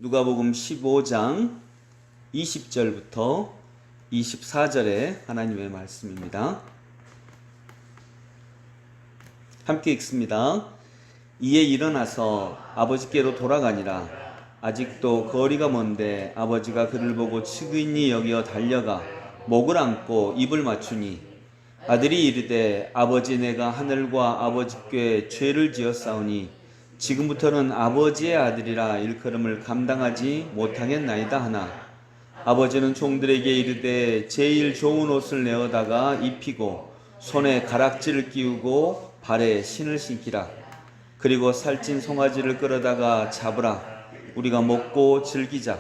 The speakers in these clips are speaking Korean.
누가복음 15장 20절부터 24절의 하나님의 말씀입니다. 함께 읽습니다. 이에 일어나서 아버지께로 돌아가니라. 아직도 거리가 먼데 아버지가 그를 보고 측은히 여겨 달려가 목을 안고 입을 맞추니 아들이 이르되 아버지 내가 하늘과 아버지께 죄를 지었사오니 지금부터는 아버지의 아들이라 일컬음을 감당하지 못하겠나이다 하나 아버지는 종들에게 이르되 제일 좋은 옷을 내어다가 입히고 손에 가락지를 끼우고 발에 신을 신기라. 그리고 살찐 송아지를 끌어다가 잡으라. 우리가 먹고 즐기자.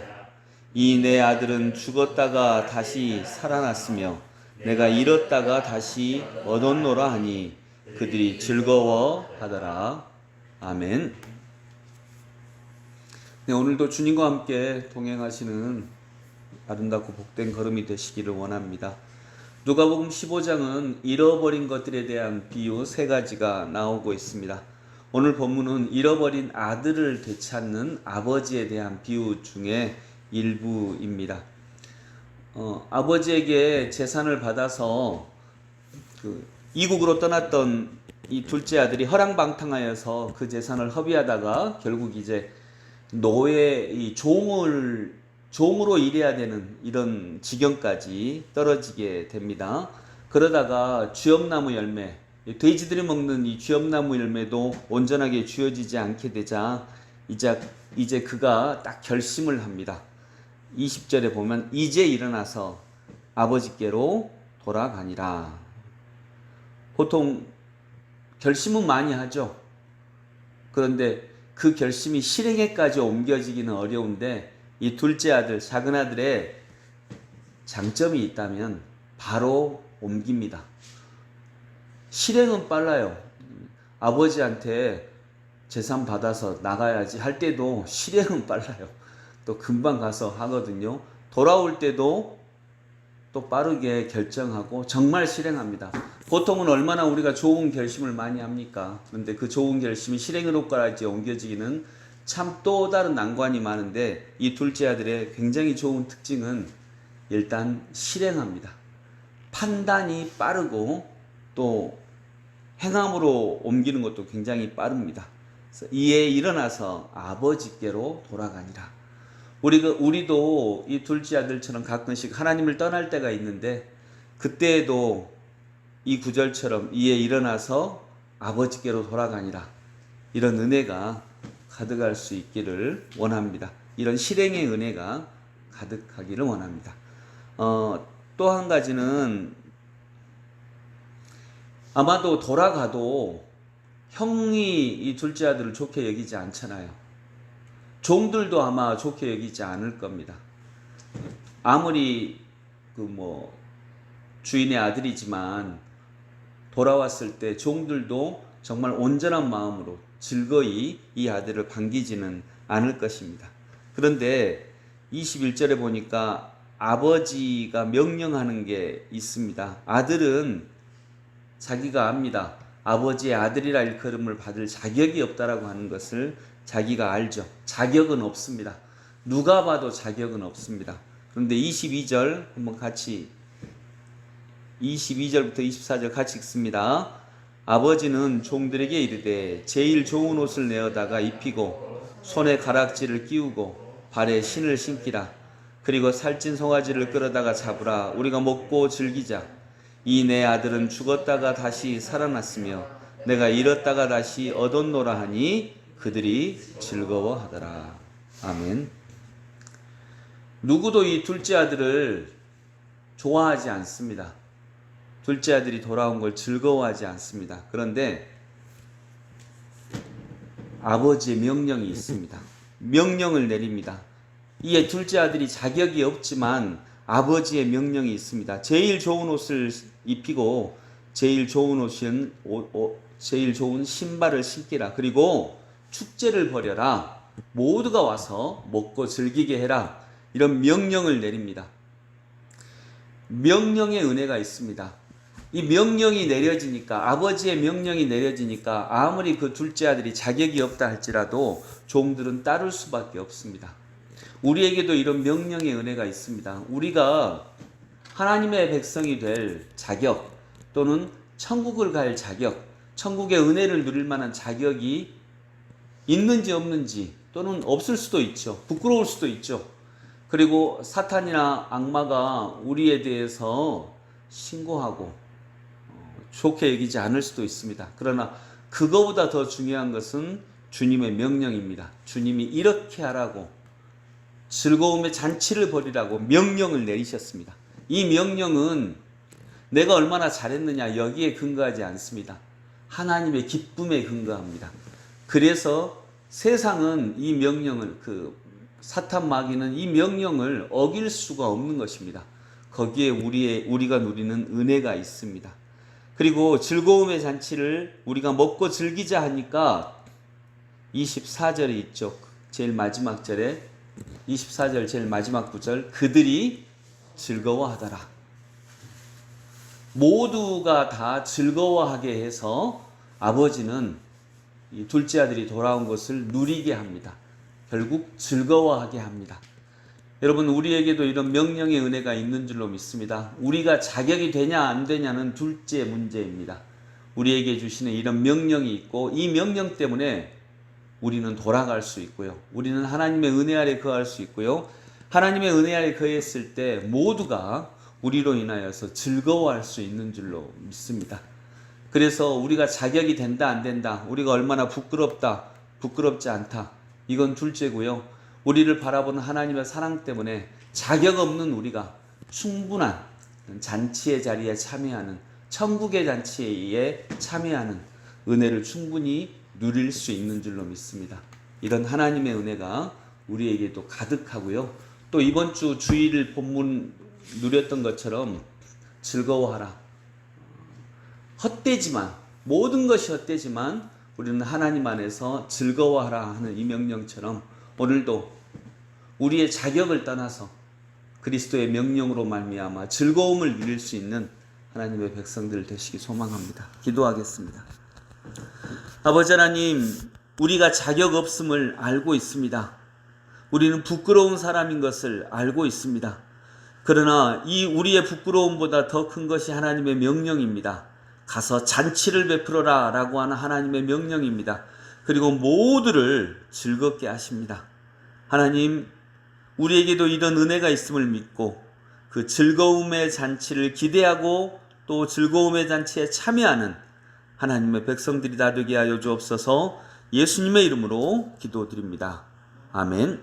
이 내 아들은 죽었다가 다시 살아났으며 내가 잃었다가 다시 얻었노라 하니 그들이 즐거워하더라. 아멘. 네, 오늘도 주님과 함께 동행하시는 아름답고 복된 걸음이 되시기를 원합니다. 누가복음 15장은 잃어버린 것들에 대한 비유 3가지가 나오고 있습니다. 오늘 본문은 잃어버린 아들을 되찾는 아버지에 대한 비유 중에 일부입니다. 아버지에게 재산을 받아서 이국으로 떠났던 이 둘째 아들이 허랑방탕하여서 그 재산을 허비하다가 결국 이제 노예 종으로 일해야 되는 이런 지경까지 떨어지게 됩니다. 그러다가 쥐엄나무 열매, 돼지들이 먹는 이 쥐엄나무 열매도 온전하게 쥐어지지 않게 되자 이제 그가 딱 결심을 합니다. 20절에 보면 이제 일어나서 아버지께로 돌아가니라. 보통 결심은 많이 하죠. 그런데 그 결심이 실행에까지 옮겨지기는 어려운데 이 둘째 아들, 작은 아들의 장점이 있다면 바로 옮깁니다. 실행은 빨라요. 아버지한테 재산 받아서 나가야지 할 때도 실행은 빨라요. 또 금방 가서 하거든요. 돌아올 때도 또 빠르게 결정하고 정말 실행합니다. 보통은 얼마나 우리가 좋은 결심을 많이 합니까? 그런데 그 좋은 결심이 실행으로까지 옮겨지기는 참 또 다른 난관이 많은데 이 둘째 아들의 굉장히 좋은 특징은 일단 실행합니다. 판단이 빠르고 또 행함으로 옮기는 것도 굉장히 빠릅니다. 그래서 이에 일어나서 아버지께로 돌아가니라. 우리도 이 둘째 아들처럼 가끔씩 하나님을 떠날 때가 있는데 그때에도 이 구절처럼 이에 일어나서 아버지께로 돌아가니라. 이런 은혜가 가득할 수 있기를 원합니다. 이런 실행의 은혜가 가득하기를 원합니다. 또 한 가지는 아마도 돌아가도 형이 이 둘째 아들을 좋게 여기지 않잖아요. 종들도 아마 좋게 여기지 않을 겁니다. 아무리 주인의 아들이지만 돌아왔을 때 종들도 정말 온전한 마음으로 즐거이 이 아들을 반기지는 않을 것입니다. 그런데 21절에 보니까 아버지가 명령하는 게 있습니다. 아들은 자기가 압니다. 아버지의 아들이라 일컬음을 받을 자격이 없다라고 하는 것을 자기가 알죠. 자격은 없습니다. 누가 봐도 자격은 없습니다. 그런데 22절 한번 같이 22절부터 24절 같이 읽습니다. 아버지는 종들에게 이르되 제일 좋은 옷을 내어다가 입히고 손에 가락지를 끼우고 발에 신을 신기라. 그리고 살찐 송아지를 끌어다가 잡으라. 우리가 먹고 즐기자. 이 내 아들은 죽었다가 다시 살아났으며 내가 잃었다가 다시 얻었노라 하니 그들이 즐거워하더라. 아멘. 누구도 이 둘째 아들을 좋아하지 않습니다. 둘째 아들이 돌아온 걸 즐거워하지 않습니다. 그런데 아버지의 명령이 있습니다. 명령을 내립니다. 이에 둘째 아들이 자격이 없지만 아버지의 명령이 있습니다. 제일 좋은 옷을 입히고 제일 좋은 신발을 신기라. 그리고 축제를 벌여라. 모두가 와서 먹고 즐기게 해라. 이런 명령을 내립니다. 명령의 은혜가 있습니다. 이 명령이 내려지니까, 아버지의 명령이 내려지니까 아무리 그 둘째 아들이 자격이 없다 할지라도 종들은 따를 수밖에 없습니다. 우리에게도 이런 명령의 은혜가 있습니다. 우리가 하나님의 백성이 될 자격 또는 천국을 갈 자격, 천국의 은혜를 누릴 만한 자격이 있는지 없는지 또는 없을 수도 있죠. 부끄러울 수도 있죠. 그리고 사탄이나 악마가 우리에 대해서 신고하고 좋게 여기지 않을 수도 있습니다. 그러나 그거보다 더 중요한 것은 주님의 명령입니다. 주님이 이렇게 하라고 즐거움의 잔치를 벌이라고 명령을 내리셨습니다. 이 명령은 내가 얼마나 잘했느냐 여기에 근거하지 않습니다. 하나님의 기쁨에 근거합니다. 그래서 세상은 이 명령을 사탄 마귀는 이 명령을 어길 수가 없는 것입니다. 거기에 우리가 누리는 은혜가 있습니다. 그리고 즐거움의 잔치를 우리가 먹고 즐기자 하니까 24절에 있죠. 제일 마지막 절에 24절 제일 마지막 구절 그들이 즐거워하더라. 모두가 다 즐거워하게 해서 아버지는 이 둘째 아들이 돌아온 것을 누리게 합니다. 결국 즐거워하게 합니다. 여러분 우리에게도 이런 명령의 은혜가 있는 줄로 믿습니다. 우리가 자격이 되냐 안 되냐는 둘째 문제입니다. 우리에게 주시는 이런 명령이 있고 이 명령 때문에 우리는 돌아갈 수 있고요. 우리는 하나님의 은혜 아래 거할 수 있고요. 하나님의 은혜 아래 거했을 때 모두가 우리로 인하여서 즐거워할 수 있는 줄로 믿습니다. 그래서 우리가 자격이 된다 안 된다, 우리가 얼마나 부끄럽다 부끄럽지 않다, 이건 둘째고요. 우리를 바라보는 하나님의 사랑 때문에 자격 없는 우리가 충분한 잔치의 자리에 참여하는, 천국의 잔치에 참여하는 은혜를 충분히 누릴 수 있는 줄로 믿습니다. 이런 하나님의 은혜가 우리에게도 가득하고요. 또 이번 주 주일 본문 누렸던 것처럼 즐거워하라. 헛되지만, 모든 것이 헛되지만 우리는 하나님 안에서 즐거워하라 하는 이 명령처럼 오늘도 우리의 자격을 떠나서 그리스도의 명령으로 말미암아 즐거움을 누릴 수 있는 하나님의 백성들 되시기 소망합니다. 기도하겠습니다. 아버지 하나님, 우리가 자격 없음을 알고 있습니다. 우리는 부끄러운 사람인 것을 알고 있습니다. 그러나 이 우리의 부끄러움보다 더 큰 것이 하나님의 명령입니다. 가서 잔치를 베풀어라 라고 하는 하나님의 명령입니다. 그리고 모두를 즐겁게 하십니다. 하나님, 우리에게도 이런 은혜가 있음을 믿고 그 즐거움의 잔치를 기대하고 또 즐거움의 잔치에 참여하는 하나님의 백성들이 다 되게 하여 주옵소서. 예수님의 이름으로 기도드립니다. 아멘.